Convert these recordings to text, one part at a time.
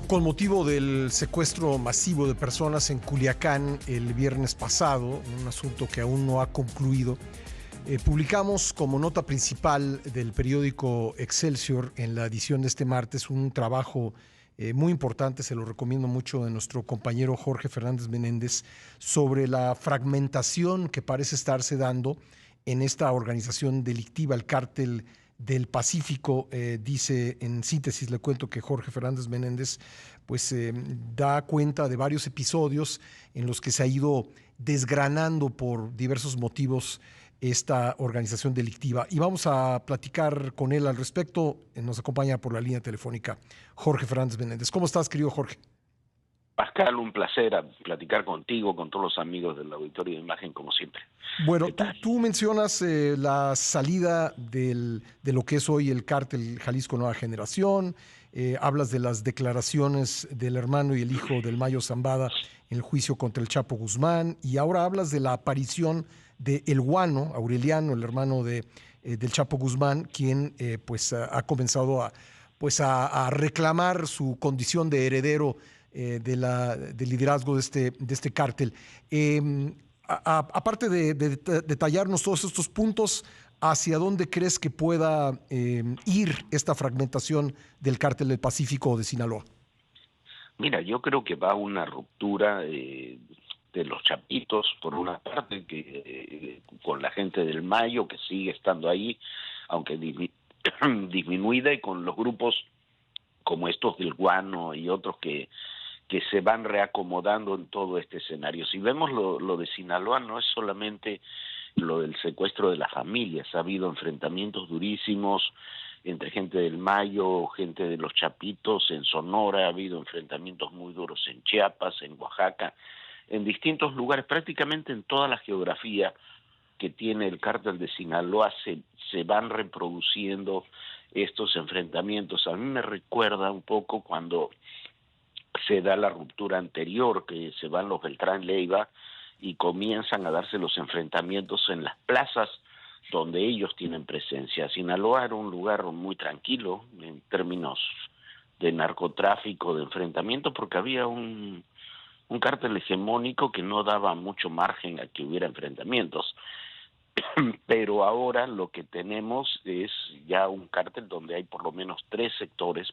Con motivo del secuestro masivo de personas en Culiacán el viernes pasado, un asunto que aún no ha concluido, publicamos como nota principal del periódico Excelsior en la edición de este martes un trabajo muy importante, se lo recomiendo mucho, de nuestro compañero Jorge Fernández Menéndez, sobre la fragmentación que parece estarse dando en esta organización delictiva, el Cártel del Pacífico. Dice, en síntesis, le cuento que Jorge Fernández Menéndez pues da cuenta de varios episodios en los que se ha ido desgranando por diversos motivos esta organización delictiva. Y vamos a platicar con él al respecto. Nos acompaña por la línea telefónica Jorge Fernández Menéndez. ¿Cómo estás, querido Jorge? Pascal, un placer platicar contigo, con todos los amigos del Auditorio de Imagen, como siempre. Bueno, ¿Qué tal? tú mencionas la salida de lo que es hoy el Cártel Jalisco Nueva Generación, hablas de las declaraciones del hermano y el hijo del Mayo Zambada en el juicio contra el Chapo Guzmán, y ahora hablas de la aparición de El Guano, Aureliano, el hermano del Chapo Guzmán, quien pues ha comenzado a reclamar su condición de heredero del liderazgo de este cártel. Aparte de detallarnos todos estos puntos, ¿hacia dónde crees que pueda ir esta fragmentación del Cártel del Pacífico o de Sinaloa? Mira, yo creo que va a una ruptura de los chapitos, por una parte, que con la gente del Mayo, que sigue estando ahí, aunque disminuida, y con los grupos como estos del Guano y otros que se van reacomodando en todo este escenario. Si vemos lo de Sinaloa, no es solamente lo del secuestro de las familias, ha habido enfrentamientos durísimos entre gente del Mayo, gente de los Chapitos, en Sonora, ha habido enfrentamientos muy duros en Chiapas, en Oaxaca, en distintos lugares, prácticamente en toda la geografía que tiene el cártel de Sinaloa se van reproduciendo estos enfrentamientos. A mí me recuerda un poco cuando se da la ruptura anterior, que se van los Beltrán Leiva y comienzan a darse los enfrentamientos en las plazas donde ellos tienen presencia. Sinaloa era un lugar muy tranquilo en términos de narcotráfico, de enfrentamiento, porque había un cártel hegemónico que no daba mucho margen a que hubiera enfrentamientos. Pero ahora lo que tenemos es ya un cártel donde hay por lo menos tres sectores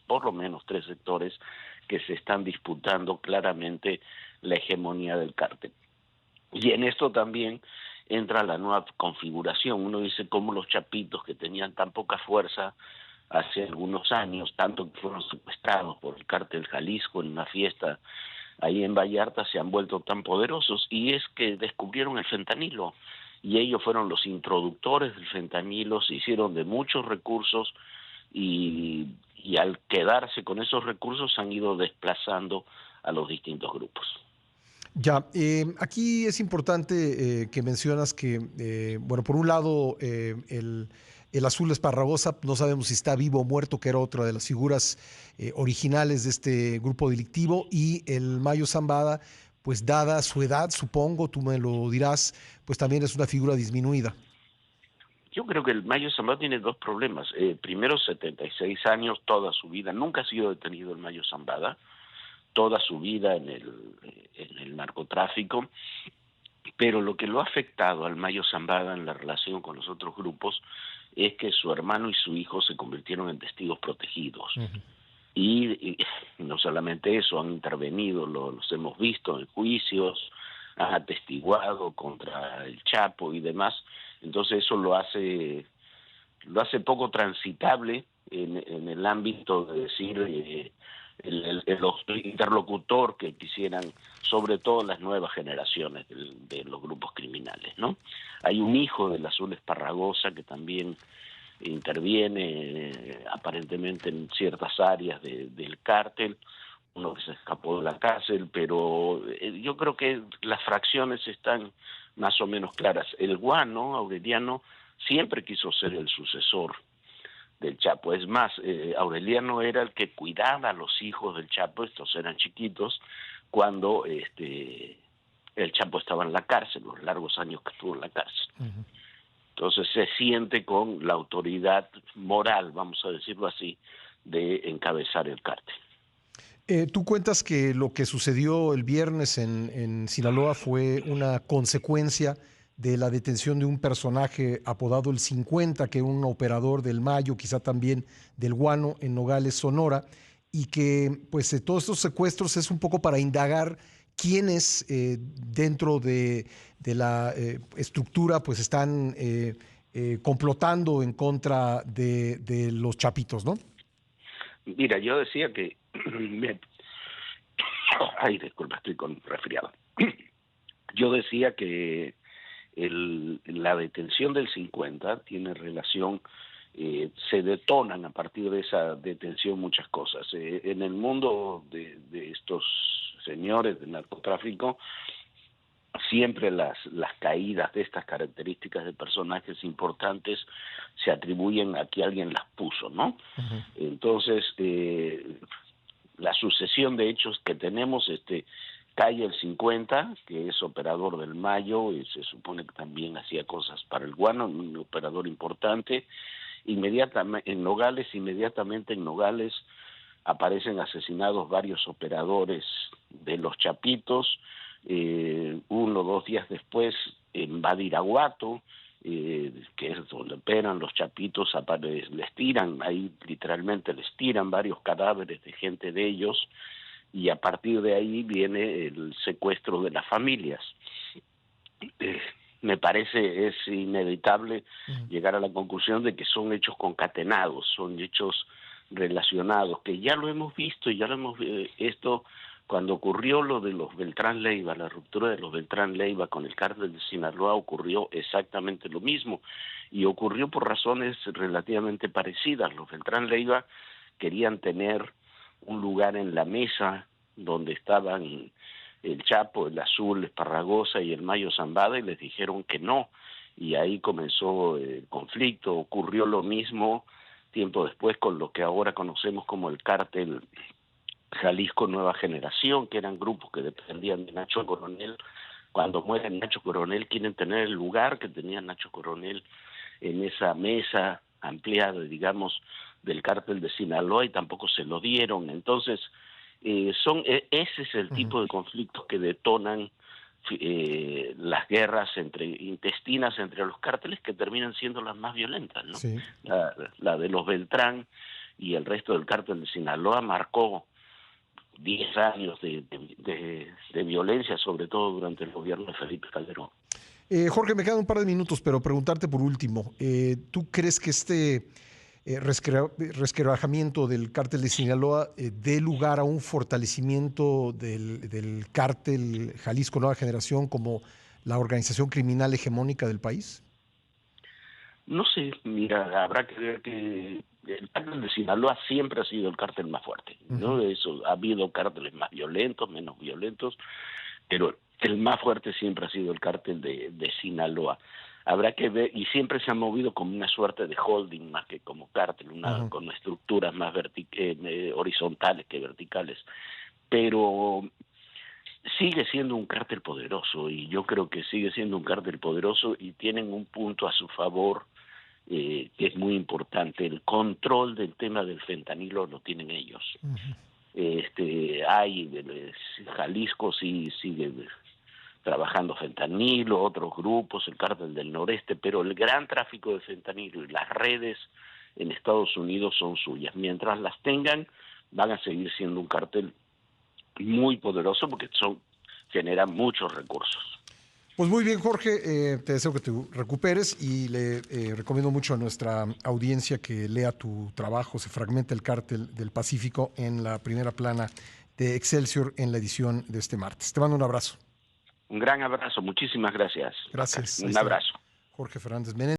que se están disputando claramente la hegemonía del cártel. Y en esto también entra la nueva configuración. Uno dice cómo los chapitos, que tenían tan poca fuerza hace algunos años, tanto que fueron secuestrados por el cártel Jalisco en una fiesta ahí en Vallarta, se han vuelto tan poderosos, y es que descubrieron el fentanilo, y ellos fueron los introductores del fentanilo, se hicieron de muchos recursos, y al quedarse con esos recursos han ido desplazando a los distintos grupos. Ya, aquí es importante que mencionas que, bueno, por un lado, el Azul Esparragosa, no sabemos si está vivo o muerto, que era otra de las figuras originales de este grupo delictivo, y el Mayo Zambada, pues dada su edad, supongo, tú me lo dirás, pues también es una figura disminuida. Yo creo que el Mayo Zambada tiene dos problemas. Primero, 76 años, toda su vida, nunca ha sido detenido el Mayo Zambada, toda su vida en el narcotráfico, pero lo que lo ha afectado al Mayo Zambada en la relación con los otros grupos es que su hermano y su hijo se convirtieron en testigos protegidos. Uh-huh. Y no solamente eso, han intervenido, los hemos visto en juicios, han atestiguado contra el Chapo y demás. Entonces eso lo hace poco transitable en el ámbito de decir el interlocutor que quisieran, sobre todo las nuevas generaciones de los grupos criminales, ¿no? Hay un hijo del Azul Esparragosa que también interviene aparentemente en ciertas áreas del cártel, uno que se escapó de la cárcel, pero yo creo que las fracciones están más o menos claras. El Guano, Aureliano, siempre quiso ser el sucesor del Chapo. Es más, Aureliano era el que cuidaba a los hijos del Chapo, estos eran chiquitos, cuando el Chapo estaba en la cárcel, los largos años que estuvo en la cárcel. Uh-huh. Entonces se siente con la autoridad moral, vamos a decirlo así, de encabezar el cártel. Tú cuentas que lo que sucedió el viernes en Sinaloa fue una consecuencia de la detención de un personaje apodado el 50, que era un operador del Mayo, quizá también del Guano, en Nogales, Sonora, y que pues todos estos secuestros es un poco para indagar quiénes dentro de la estructura pues están complotando en contra de los chapitos, ¿no? Mira, yo decía que... Ay, disculpa, estoy con resfriado. Yo decía que la detención del 50 tiene relación, se detonan a partir de esa detención muchas cosas. En el mundo de estos señores del narcotráfico, siempre las caídas de estas características de personajes importantes se atribuyen a que alguien las puso, ¿no? Uh-huh. Entonces, la sucesión de hechos que tenemos, cae el 50, que es operador del Mayo, y se supone que también hacía cosas para el Guano, un operador importante. Inmediatamente en Nogales aparecen asesinados varios operadores de los Chapitos. 1 o 2 días después en Badiraguato, que es donde operan los Chapitos, les tiran, ahí literalmente les tiran varios cadáveres de gente de ellos, y a partir de ahí viene el secuestro de las familias. Me parece es inevitable llegar a la conclusión de que son hechos concatenados, son hechos relacionados, que ya lo hemos visto, esto cuando ocurrió lo de los Beltrán Leiva, la ruptura de los Beltrán Leiva con el cártel de Sinaloa, ocurrió exactamente lo mismo, y ocurrió por razones relativamente parecidas. Los Beltrán Leiva querían tener un lugar en la mesa donde estaban el Chapo, el Azul, Esparragosa y el Mayo Zambada, y les dijeron que no, y ahí comenzó el conflicto. Ocurrió lo mismo tiempo después con lo que ahora conocemos como el cártel Jalisco Nueva Generación, que eran grupos que dependían de Nacho Coronel. Cuando muere Nacho Coronel quieren tener el lugar que tenía Nacho Coronel en esa mesa ampliada, digamos, del cártel de Sinaloa, y tampoco se lo dieron. Entonces, ese es el tipo de conflictos que detonan las guerras intestinas entre los cárteles, que terminan siendo las más violentas, ¿no? Sí. La de los Beltrán y el resto del cártel de Sinaloa marcó 10 años de violencia, sobre todo durante el gobierno de Felipe Calderón. Jorge, me quedan un par de minutos, pero preguntarte por último, ¿tú crees que este resquebrajamiento del cártel de Sinaloa dé lugar a un fortalecimiento del cártel Jalisco Nueva Generación como la organización criminal hegemónica del país? No sé, mira, habrá que ver que el cártel de Sinaloa siempre ha sido el cártel más fuerte, ¿no? Eso, ha habido cárteles más violentos, menos violentos, pero el más fuerte siempre ha sido el cártel de Sinaloa. Habrá que ver, y siempre se ha movido como una suerte de holding más que como cártel, con estructuras más horizontales que verticales, pero sigue siendo un cártel poderoso, y yo creo que sigue siendo un cártel poderoso, y tienen un punto a su favor que es muy importante: el control del tema del fentanilo lo tienen ellos. Jalisco sí sigue trabajando fentanilo, otros grupos, el cártel del noreste, pero el gran tráfico de fentanilo y las redes en Estados Unidos son suyas. Mientras las tengan, van a seguir siendo un cártel muy poderoso, porque generan muchos recursos. Pues muy bien, Jorge, te deseo que te recuperes, y le recomiendo mucho a nuestra audiencia que lea tu trabajo, Se fragmenta el cártel del Pacífico, en la primera plana de Excelsior, en la edición de este martes. Te mando un abrazo. Un gran abrazo, muchísimas gracias. Gracias. Un abrazo. Jorge Fernández Menéndez.